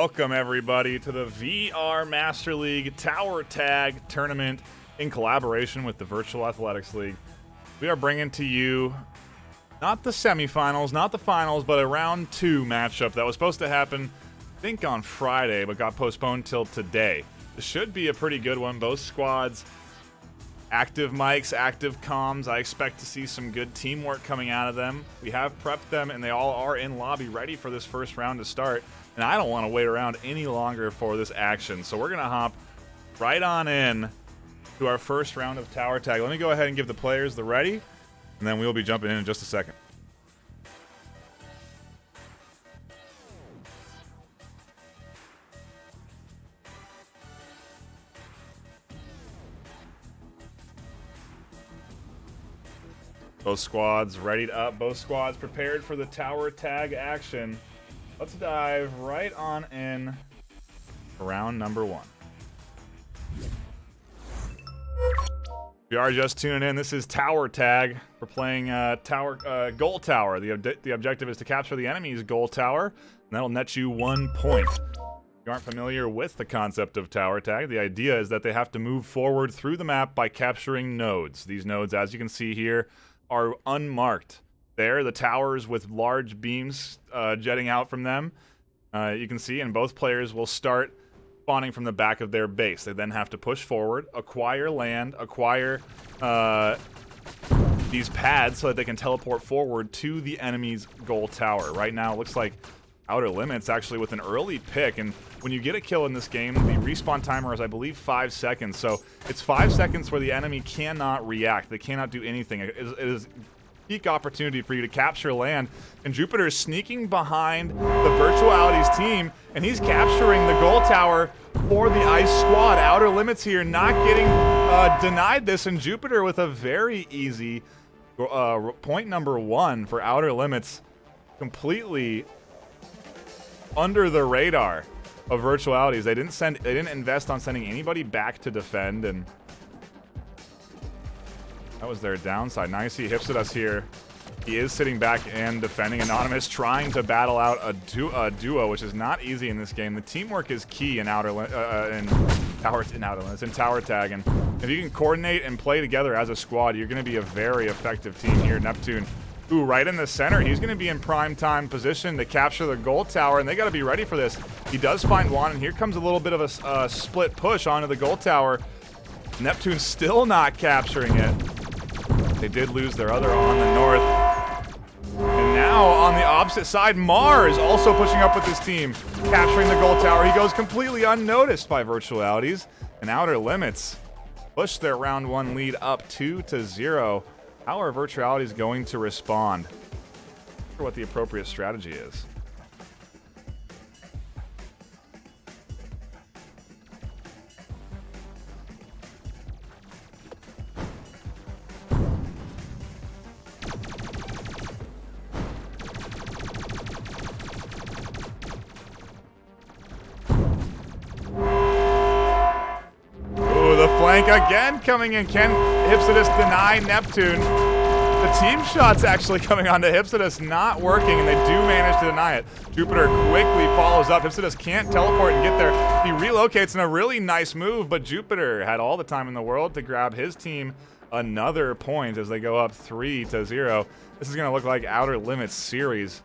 Welcome, everybody, to the VR Master League Tower Tag Tournament in collaboration with the Virtual Athletics League. We are bringing to you not the semifinals, not the finals, but a round 2 matchup that was supposed to happen, I think, on Friday, but got postponed till today. This should be a pretty good one. Both squads, active mics, active comms. I expect to see some good teamwork coming out of them. We have prepped them, and they all are in lobby ready for this first round to start. And I don't want to wait around any longer for this action. So we're going to hop right on in to our first round of Tower Tag. Let me go ahead and give the players the ready, and then we'll be jumping in just a second. Both squads readied up. Both squads prepared for the Tower Tag action. Let's dive right on in for round number 1. If you are just tuning in, this is Tower Tag. We're playing Goal Tower. The objective is to capture the enemy's Goal Tower, and that'll net you 1 point. If you aren't familiar with the concept of Tower Tag, the idea is that they have to move forward through the map by capturing nodes. These nodes, as you can see here, are unmarked. There, the towers with large beams jetting out from them, you can see, and both players will start spawning from the back of their base. They then have to push forward, acquire land, acquire these pads so that they can teleport forward to the enemy's goal tower. Right now, it looks like Outer Limits actually with an early pick, and when you get a kill in this game, the respawn timer is, I believe, 5 seconds. So it's 5 seconds where the enemy cannot react. They cannot do anything. It is peak opportunity for you to capture land, and Jupiter is sneaking behind the Virtualities team, and he's capturing the goal tower for the Ice squad. Outer Limits here not getting denied this, and Jupiter with a very easy point number 1 for Outer Limits, completely under the radar of Virtualities. They didn't invest on sending anybody back to defend, and that was their downside. Now you see Hipsidus here. He is sitting back and defending. Anonymous trying to battle out a duo, which is not easy in this game. The teamwork is key in Tower Tag, and if you can coordinate and play together as a squad, you're going to be a very effective team here. Neptune, ooh, right in the center. He's going to be in prime time position to capture the gold tower, and they got to be ready for this. He does find one, and here comes a little bit of a split push onto the gold tower. Neptune still not capturing it. They did lose their other on the north. And now on the opposite side, Mars also pushing up with his team, capturing the gold tower. He goes completely unnoticed by Virtualities, and Outer Limits push their round 1 lead up 2-0. How are Virtualities going to respond? I'm not sure what the appropriate strategy is. Flank again coming in. Can Hipsidus deny Neptune? The team shot's actually coming onto Hipsidus, not working, and they do manage to deny it. Jupiter quickly follows up. Hipsidus can't teleport and get there. He relocates in a really nice move, but Jupiter had all the time in the world to grab his team another point as they go up 3-0. This is going to look like Outer Limits series.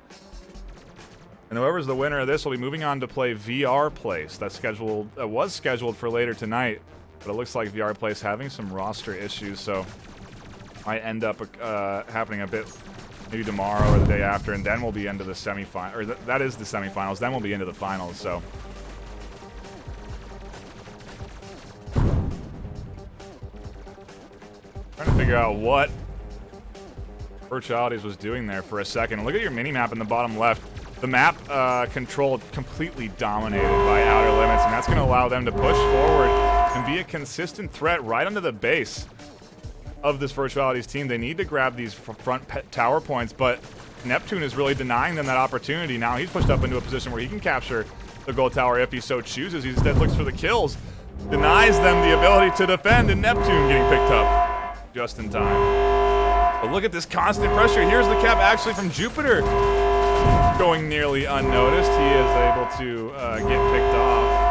And whoever's the winner of this will be moving on to play VR Place. That's was scheduled for later tonight. But it looks like VR Place having some roster issues, so might end up happening a bit maybe tomorrow or the day after, and then we'll be into the semifinal, or that is the semifinals. Then we'll be into the finals. So trying to figure out what Virtualities was doing there for a second. Look at your mini map in the bottom left. The map controlled, completely dominated by Outer Limits, and that's going to allow them to push forward and be a consistent threat right under the base of this Virtualities team. They need to grab these front tower points, but Neptune is really denying them that opportunity. Now he's pushed up into a position where he can capture the gold tower if he so chooses. He instead looks for the kills, denies them the ability to defend, and Neptune getting picked up just in time. But look at this constant pressure. Here's the cap actually from Jupiter. going nearly unnoticed. He is able to get picked off.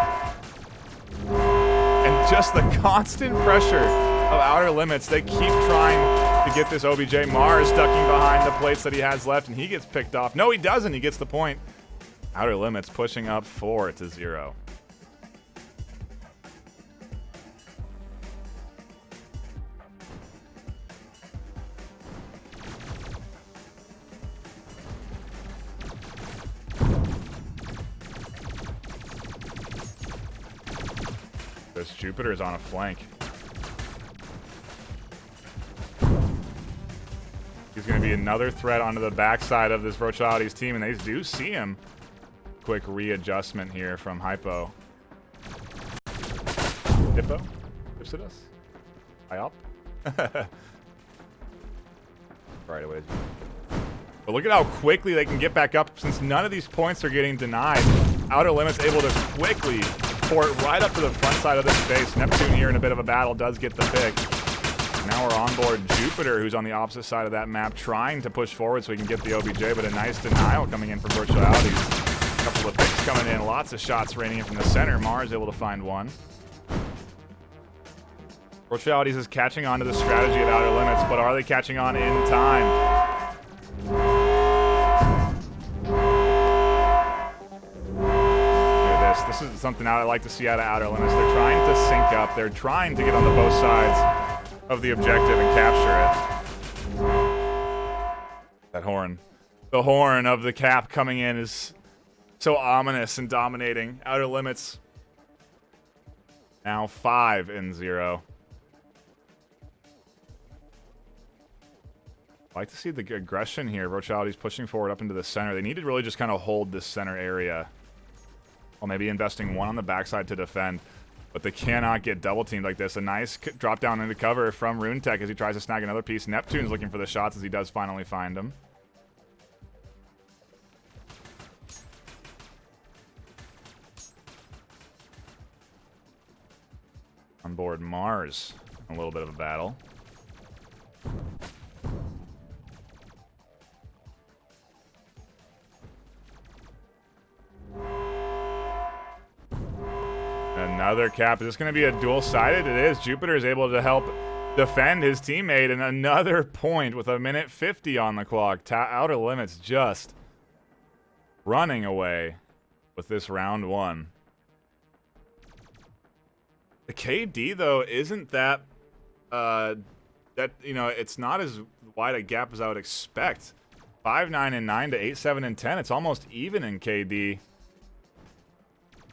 And just the constant pressure of Outer Limits. They keep trying to get this OBJ. Mars ducking behind the plates that he has left, and he gets picked off. No, he doesn't. He gets the point. Outer Limits pushing up 4-0. This Jupiter is on a flank. He's going to be another threat onto the backside of this Virtuality's team, and they do see him. Quick readjustment here from Hypo. Hippo? Ipsitus? IOP? Right away. But look at how quickly they can get back up since none of these points are getting denied. Outer Limits able to quickly port right up to the front side of this base. Neptune here in a bit of a battle does get the pick. Now we're on board Jupiter, who's on the opposite side of that map, trying to push forward so he can get the OBJ, but a nice denial coming in from Virtualities. A couple of picks coming in, lots of shots raining in from the center. Mars able to find one. Virtualities is catching on to the strategy of Outer Limits, but are they catching on in time? This is something I like to see out of Outer Limits. They're trying to sync up. They're trying to get on the both sides of the objective and capture it. That horn. The horn of the cap coming in is so ominous and dominating. Outer Limits now 5-0. I like to see the aggression here. Virtuality's pushing forward up into the center. They need to really just kind of hold this center area. Well, maybe investing one on the backside to defend. But they cannot get double teamed like this. A nice drop down into cover from RuneTech as he tries to snag another piece. Neptune's looking for the shots as he does finally find them. On board Mars. A little bit of a battle. Another cap. Is this going to be a dual-sided? It is. Jupiter is able to help defend his teammate, and another point with 1:50 on the clock. Outer Limits just running away with this round one. The KD, though, isn't that, it's not as wide a gap as I would expect. 5-9 and 9 to 8-7 and 10. It's almost even in KD.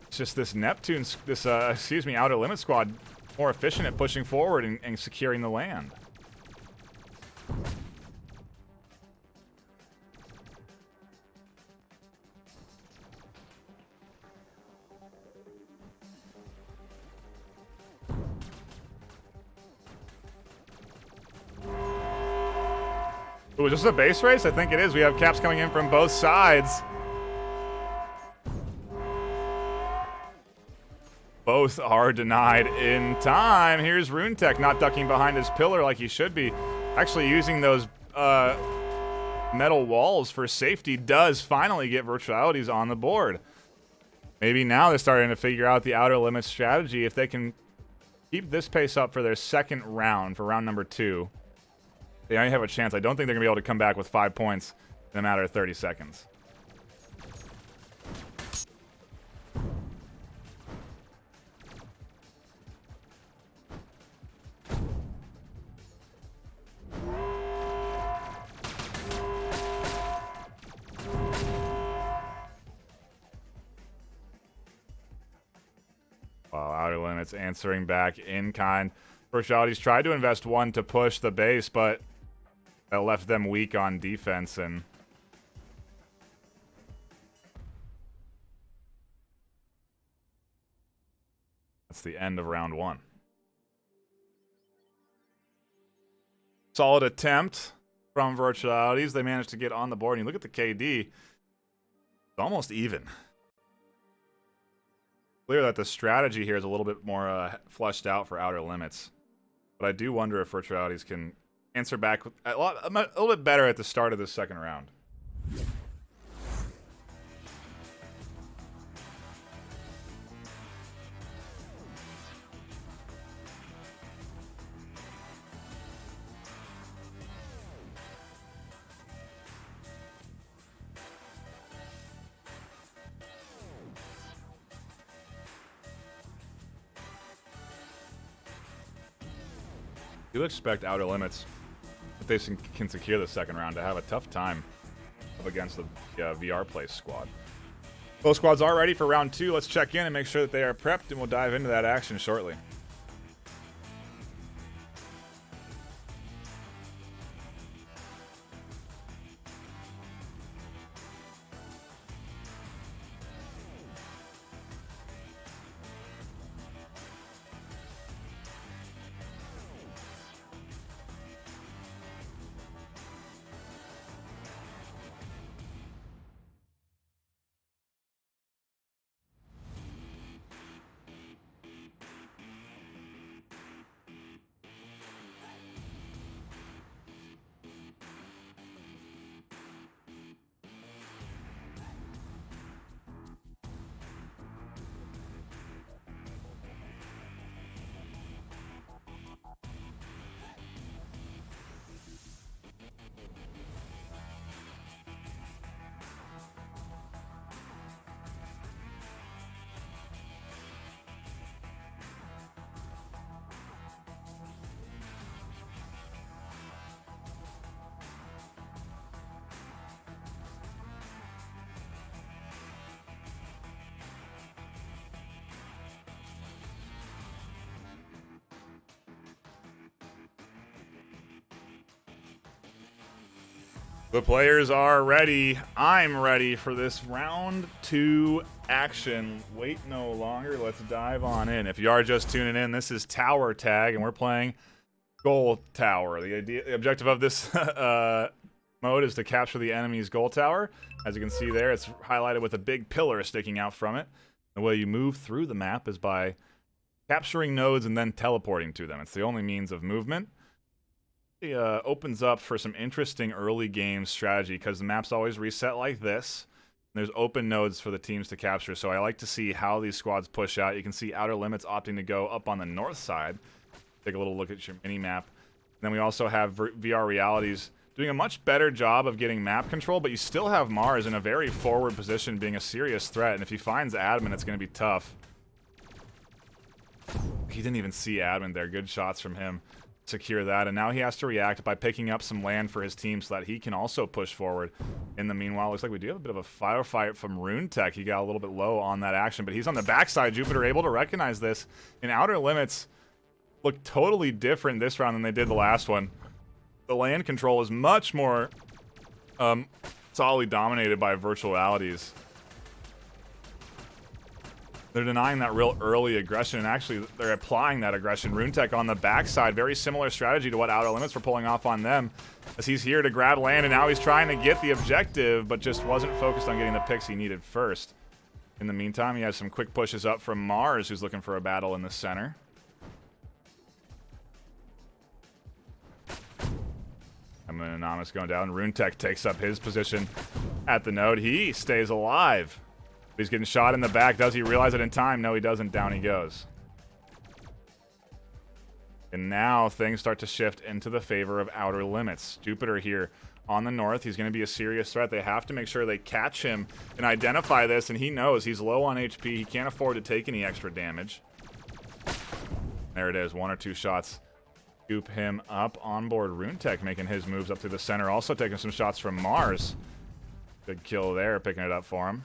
It's just this Neptune, Outer Limits squad more efficient at pushing forward and securing the land. Ooh, is this a base race? I think it is. We have caps coming in from both sides. Both are denied in time. Here's RuneTech not ducking behind his pillar like he should be. Actually using those metal walls for safety does finally get Virtualities on the board. Maybe now they're starting to figure out the Outer Limits strategy. If they can keep this pace up for their second round, for round number 2, they only have a chance. I don't think they're going to be able to come back with 5 points in a matter of 30 seconds. Wow, Outer Limits answering back in kind. Virtualities tried to invest one to push the base, but that left them weak on defense, and that's the end of round 1. Solid attempt from Virtualities. They managed to get on the board. And you look at the KD, it's almost even. Clear that the strategy here is a little bit more fleshed out for Outer Limits. But I do wonder if Virtualities can answer back a little bit better at the start of this second round. do expect Outer Limits, if they can secure the second round, to have a tough time up against the VR Place squad. Both squads are ready for round 2. Let's check in and make sure that they are prepped, and we'll dive into that action shortly. The players are ready. I'm ready for this round 2 action. Wait no longer. Let's dive on in. If you are just tuning in, this is Tower Tag, and we're playing Goal Tower. The objective of this mode is to capture the enemy's goal tower. As you can see there, it's highlighted with a big pillar sticking out from it. The way you move through the map is by capturing nodes and then teleporting to them. It's the only means of movement. Opens up for some interesting early game strategy because the maps always reset like this. There's open nodes for the teams to capture, so I like to see how these squads push out. You can see Outer Limits opting to go up on the north side. Take a little look at your mini-map. Then we also have VR Realities doing a much better job of getting map control, but you still have Mars in a very forward position being a serious threat, and if he finds Admin, it's going to be tough. He didn't even see Admin there. Good shots from him. Secure that, and now he has to react by picking up some land for his team so that he can also push forward. In the meanwhile, looks like we do have a bit of a firefight from RuneTech. He got a little bit low on that action, but he's on the backside. Jupiter able to recognize this. And Outer Limits look totally different this round than they did the last one. The land control is much more solidly dominated by virtualities. They're denying that real early aggression, and actually they're applying that aggression. RuneTech on the backside, very similar strategy to what Outer Limits were pulling off on them, as he's here to grab land, and now he's trying to get the objective, but just wasn't focused on getting the picks he needed first. In the meantime, he has some quick pushes up from Mars, who's looking for a battle in the center. Anonymous going down. RuneTech takes up his position at the node. He stays alive. He's getting shot in the back. Does he realize it in time? No, he doesn't. Down he goes. And now things start to shift into the favor of Outer Limits. Jupiter here on the north. He's going to be a serious threat. They have to make sure they catch him and identify this, and he knows he's low on HP. He can't afford to take any extra damage. There it is. 1 or 2 shots. Scoop him up on board. RuneTech making his moves up to the center. Also taking some shots from Mars. Good kill there, picking it up for him.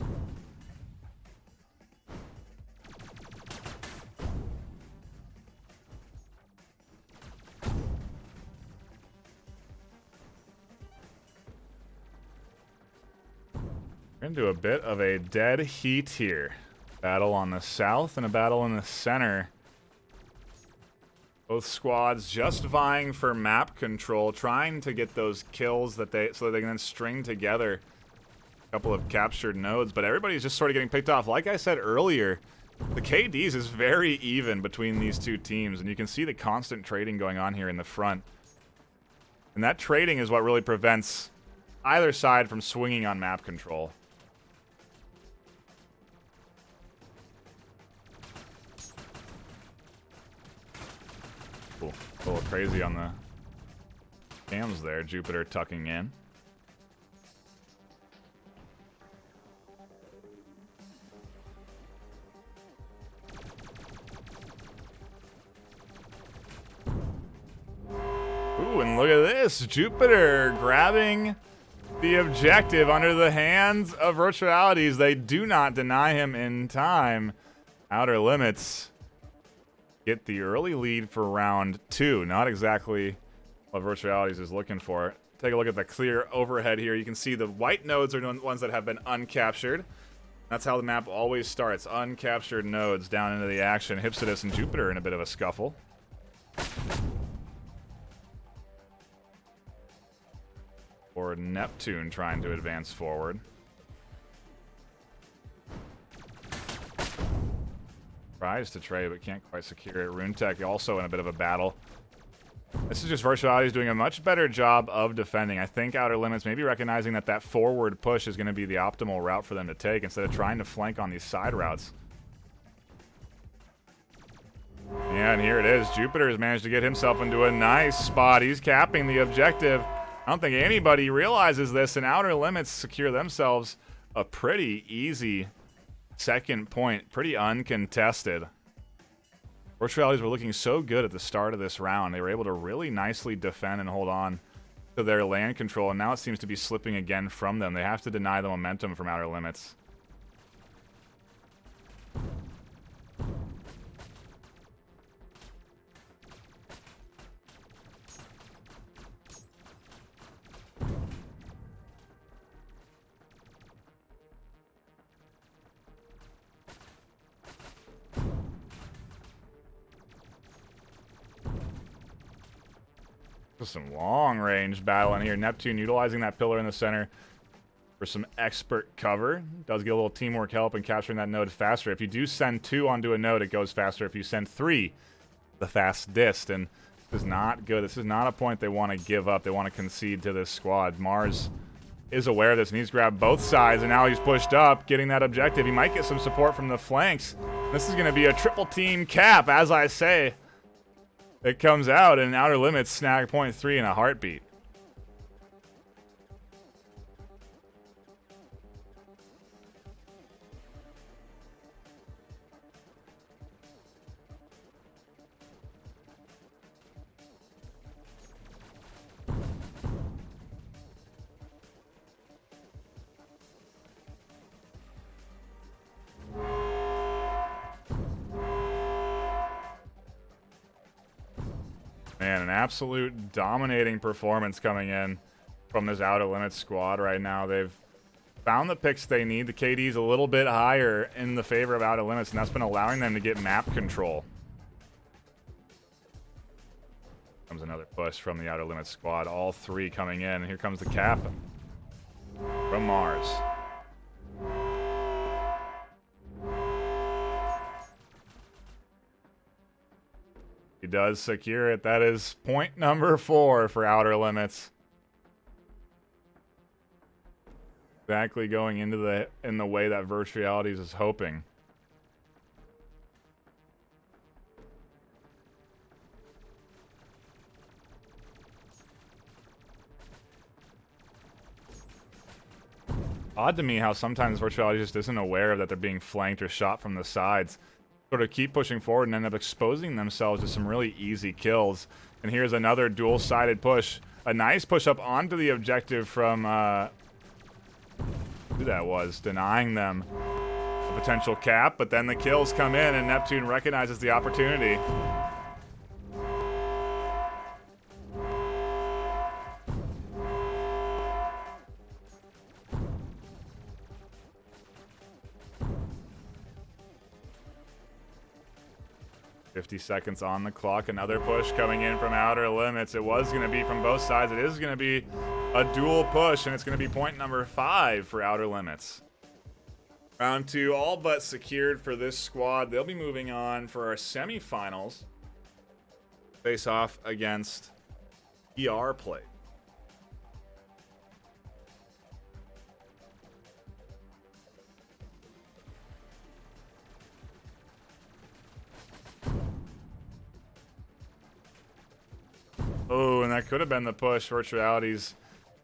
We're into a bit of a dead heat here. Battle on the south and a battle in the center. Both squads just vying for map control, trying to get those kills so that they can then string together a couple of captured nodes, but everybody's just sort of getting picked off. Like I said earlier, the KDs is very even between these two teams, and you can see the constant trading going on here in the front. And that trading is what really prevents either side from swinging on map control. Cool. A little crazy on the cams there. Jupiter tucking in. Ooh, and look at this. Jupiter grabbing the objective under the hands of Virtualities. They do not deny him in time. Outer Limits get the early lead for round 2. Not exactly what Virtualities is looking for. Take a look at the clear overhead here. You can see the white nodes are the ones that have been uncaptured. That's how the map always starts. Uncaptured nodes down into the action. Hypsodus and Jupiter in a bit of a scuffle. Or Neptune trying to advance forward. Tries to trade, but can't quite secure it. RuneTech also in a bit of a battle. This is just Virtualities doing a much better job of defending. I think Outer Limits maybe recognizing that that forward push is going to be the optimal route for them to take instead of trying to flank on these side routes. Yeah, and here it is. Jupiter has managed to get himself into a nice spot. He's capping the objective. I don't think anybody realizes this, and Outer Limits secure themselves a pretty easy second point. Pretty uncontested. Virtualities were looking so good at the start of this round. They were able to really nicely defend and hold on to their land control, and now it seems to be slipping again from them. They have to deny the momentum from Outer Limits. Some long-range battle in here. Neptune utilizing that pillar in the center for some expert cover. Does get a little teamwork help in capturing that node faster. If you do send 2 onto a node, it goes faster. If you send 3, the fastest. And this is not good. This is not a point they want to give up. They want to concede to this squad. Mars is aware of this, and he's grabbed both sides, and now he's pushed up, getting that objective. He might get some support from the flanks. This is going to be a triple team cap, as I say. It comes out, and Outer Limits snag point 3 in a heartbeat. Man, an absolute dominating performance coming in from this Outer Limits squad right now. They've found the picks they need. The KD's a little bit higher in the favor of Outer Limits, and that's been allowing them to get map control. Comes another push from the Outer Limits squad. All 3 coming in. Here comes the cap from Mars. He does secure it. That is point number 4 for Outer Limits. Exactly going into in the way that Virtualities is hoping. Odd to me how sometimes Virtualities just isn't aware that they're being flanked or shot from the sides. Sort of keep pushing forward and end up exposing themselves to some really easy kills. And here's another dual-sided push. A nice push up onto the objective from who that was, denying them a potential cap, but then the kills come in and Neptune recognizes the opportunity. .50 seconds on the clock. Another push coming in from Outer Limits. It was going to be from both sides. It is going to be a dual push, and it's going to be point number 5 for Outer Limits. Round 2 all but secured for this squad. They'll be moving on for our semifinals. Face off against ER play. Oh, and that could have been the push. Virtualities,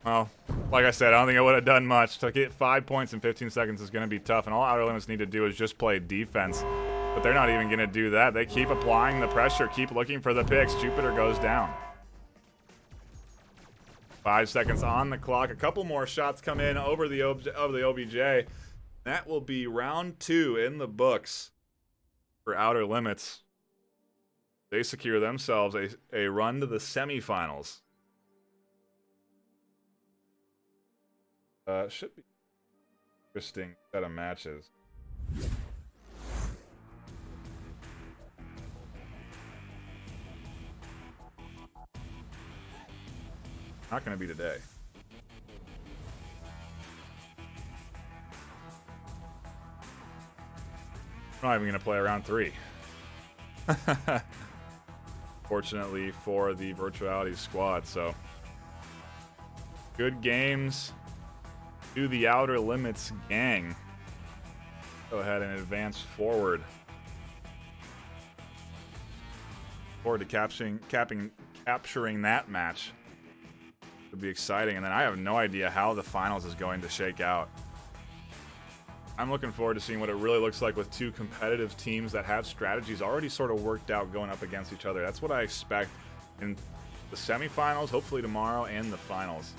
well, like I said, I don't think I would have done much. To get 5 points in 15 seconds is going to be tough, and all Outer Limits need to do is just play defense. But they're not even going to do that. They keep applying the pressure, keep looking for the picks. Jupiter goes down. 5 seconds on the clock. A couple more shots come in over the OBJ. That will be round 2 in the books for Outer Limits. They secure themselves a run to the semifinals. Should be an interesting set of matches. Not going to be today. I'm not even going to play round 3. Fortunately for the Virtuality squad, so good games to the Outer Limits gang. Go ahead and advance forward. Forward to capturing that match. Would be exciting, and then I have no idea how the finals is going to shake out. I'm looking forward to seeing what it really looks like with 2 competitive teams that have strategies already sort of worked out going up against each other. That's what I expect in the semifinals, hopefully tomorrow, and the finals.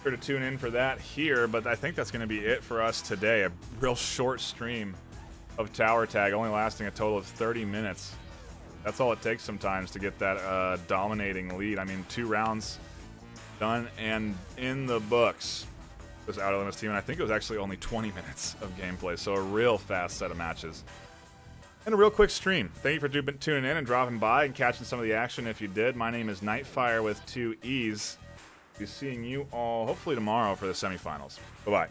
Sure to tune in for that here, but I think that's going to be it for us today. A real short stream of Tower Tag, only lasting a total of 30 minutes. That's all it takes sometimes to get that dominating lead. I mean, 2 rounds done and in the books. This Outer Limits team, and I think it was actually only 20 minutes of gameplay, so a real fast set of matches. And a real quick stream. Thank you for tuning in and dropping by and catching some of the action if you did. My name is NightFiree with 2 E's. Be seeing you all hopefully tomorrow for the semifinals. Bye-bye.